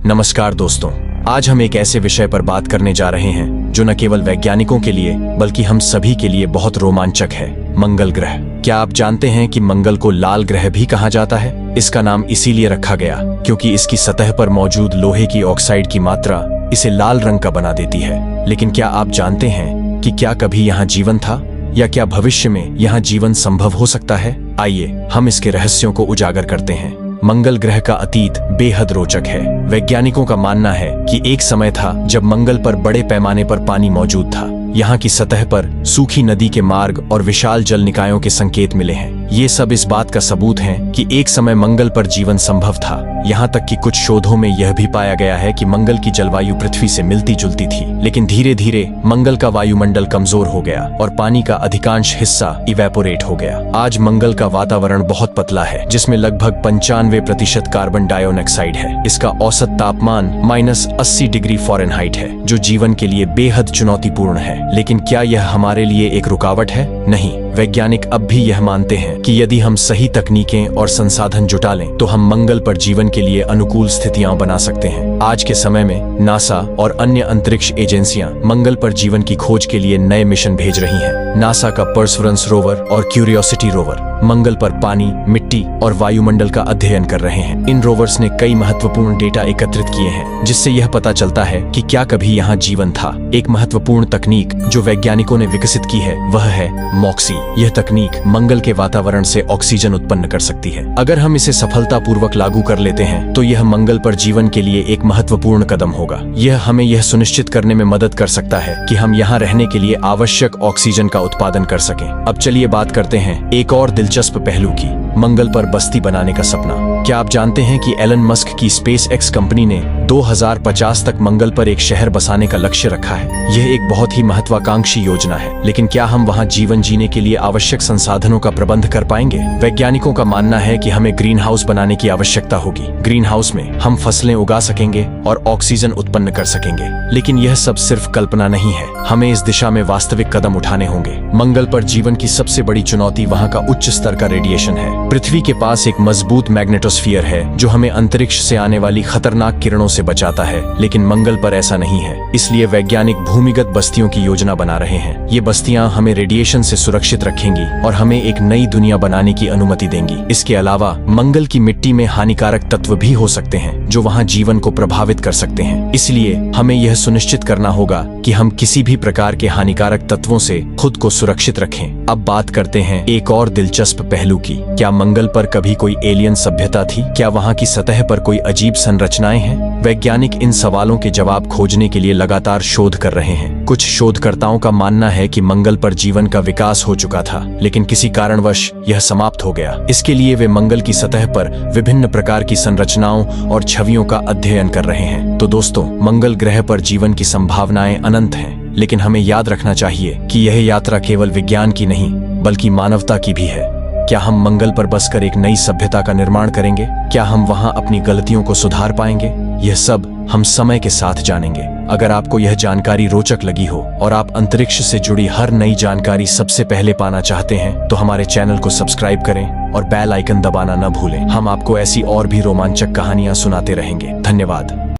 नमस्कार दोस्तों, आज हम एक ऐसे विषय पर बात करने जा रहे हैं जो न केवल वैज्ञानिकों के लिए बल्कि हम सभी के लिए बहुत रोमांचक है। मंगल ग्रह। क्या आप जानते हैं कि मंगल को लाल ग्रह भी कहा जाता है? इसका नाम इसीलिए रखा गया क्योंकि इसकी सतह पर मौजूद लोहे की ऑक्साइड की मात्रा इसे लाल रंग का बना देती है। लेकिन क्या आप जानते हैं कि क्या कभी यहाँ जीवन था या क्या भविष्य में यहाँ जीवन संभव हो सकता है? आइए हम इसके रहस्यों को उजागर करते हैं। मंगल ग्रह का अतीत बेहद रोचक है। वैज्ञानिकों का मानना है कि एक समय था जब मंगल पर बड़े पैमाने पर पानी मौजूद था। यहाँ की सतह पर सूखी नदी के मार्ग और विशाल जल निकायों के संकेत मिले हैं। ये सब इस बात का सबूत है कि एक समय मंगल पर जीवन संभव था। यहाँ तक कि कुछ शोधों में यह भी पाया गया है कि मंगल की जलवायु पृथ्वी से मिलती जुलती थी, लेकिन धीरे धीरे मंगल का वायुमंडल कमजोर हो गया और पानी का अधिकांश हिस्सा इवेपोरेट हो गया। आज मंगल का वातावरण बहुत पतला है, जिसमें लगभग 95% कार्बन डाइऑक्साइड है। इसका औसत तापमान -80 डिग्री फ़ारेनहाइट है, जो जीवन के लिए बेहद चुनौतीपूर्ण है। लेकिन क्या यह हमारे लिए एक रुकावट है? नहीं। वैज्ञानिक अब भी यह मानते हैं कि यदि हम सही तकनीकें और संसाधन जुटा लें तो हम मंगल पर जीवन के लिए अनुकूल स्थितियां बना सकते हैं। आज के समय में नासा और अन्य अंतरिक्ष एजेंसियां मंगल पर जीवन की खोज के लिए नए मिशन भेज रही हैं। नासा का परसेवरेंस रोवर और क्यूरियोसिटी रोवर मंगल पर पानी, मिट्टी और वायुमंडल का अध्ययन कर रहे हैं। इन रोवर्स ने कई महत्वपूर्ण डेटा एकत्रित किए हैं, जिससे यह पता चलता है कि क्या कभी यहाँ जीवन था। एक महत्वपूर्ण तकनीक जो वैज्ञानिकों ने विकसित की है वह है मॉक्सी। यह तकनीक मंगल के वातावरण से ऑक्सीजन उत्पन्न कर सकती है। अगर हम इसे सफलतापूर्वक लागू कर लेते हैं तो यह मंगल पर जीवन के लिए एक महत्वपूर्ण कदम होगा। यह हमें यह सुनिश्चित करने में मदद कर सकता है कि हम यहाँ रहने के लिए आवश्यक ऑक्सीजन का उत्पादन कर सकें। अब चलिए बात करते हैं एक और दिलचस्प पहलू की, मंगल पर बस्ती बनाने का सपना। क्या आप जानते हैं कि एलन मस्क की स्पेसएक्स कंपनी ने 2050 तक मंगल पर एक शहर बसाने का लक्ष्य रखा है? यह एक बहुत ही महत्वाकांक्षी योजना है, लेकिन क्या हम वहां जीवन जीने के लिए आवश्यक संसाधनों का प्रबंध कर पाएंगे? वैज्ञानिकों का मानना है कि हमें ग्रीन हाउस बनाने की आवश्यकता होगी। ग्रीन हाउस में हम फसलें उगा सकेंगे और ऑक्सीजन उत्पन्न कर सकेंगे। लेकिन यह सब सिर्फ कल्पना नहीं है, हमें इस दिशा में वास्तविक कदम उठाने होंगे। मंगल पर जीवन की सबसे बड़ी चुनौती वहां का उच्च स्तर का रेडिएशन है। पृथ्वी के पास एक मजबूत मैग्नेटोस्फीयर है जो हमें अंतरिक्ष से आने वाली खतरनाक किरणों से बचाता है, लेकिन मंगल पर ऐसा नहीं है। इसलिए वैज्ञानिक भूमिगत बस्तियों की योजना बना रहे हैं। ये बस्तियां हमें रेडिएशन से सुरक्षित रखेंगी और हमें एक नई दुनिया बनाने की अनुमति देंगी। इसके अलावा मंगल की मिट्टी में हानिकारक तत्व भी हो सकते हैं जो वहां जीवन को प्रभावित कर सकते हैं। इसलिए हमें यह सुनिश्चित करना होगा कि हम किसी भी प्रकार के हानिकारक तत्वों से खुद को सुरक्षित रखें। अब बात करते हैं एक और दिलचस्प पहलू की। क्या मंगल पर कभी कोई एलियन सभ्यता थी? क्या वहां की सतह पर कोई अजीब संरचनाएं हैं? वैज्ञानिक इन सवालों के जवाब खोजने के लिए लगातार शोध कर रहे हैं। कुछ शोधकर्ताओं का मानना है कि मंगल पर जीवन का विकास हो चुका था, लेकिन किसी कारणवश यह समाप्त हो गया। इसके लिए वे मंगल की सतह पर विभिन्न प्रकार की संरचनाओं और छवियों का अध्ययन कर रहे हैं। तो दोस्तों, मंगल ग्रह पर जीवन की संभावनाएं अनंत हैं, लेकिन हमें याद रखना चाहिए कि यह यात्रा केवल विज्ञान की नहीं बल्कि मानवता की भी है। क्या हम मंगल पर बसकर एक नई सभ्यता का निर्माण करेंगे? क्या हम वहां अपनी गलतियों को सुधार पाएंगे? यह सब हम समय के साथ जानेंगे। अगर आपको यह जानकारी रोचक लगी हो और आप अंतरिक्ष से जुड़ी हर नई जानकारी सबसे पहले पाना चाहते हैं तो हमारे चैनल को सब्सक्राइब करें और बेल आइकन दबाना न भूलें। हम आपको ऐसी और भी रोमांचक कहानियां सुनाते रहेंगे। धन्यवाद।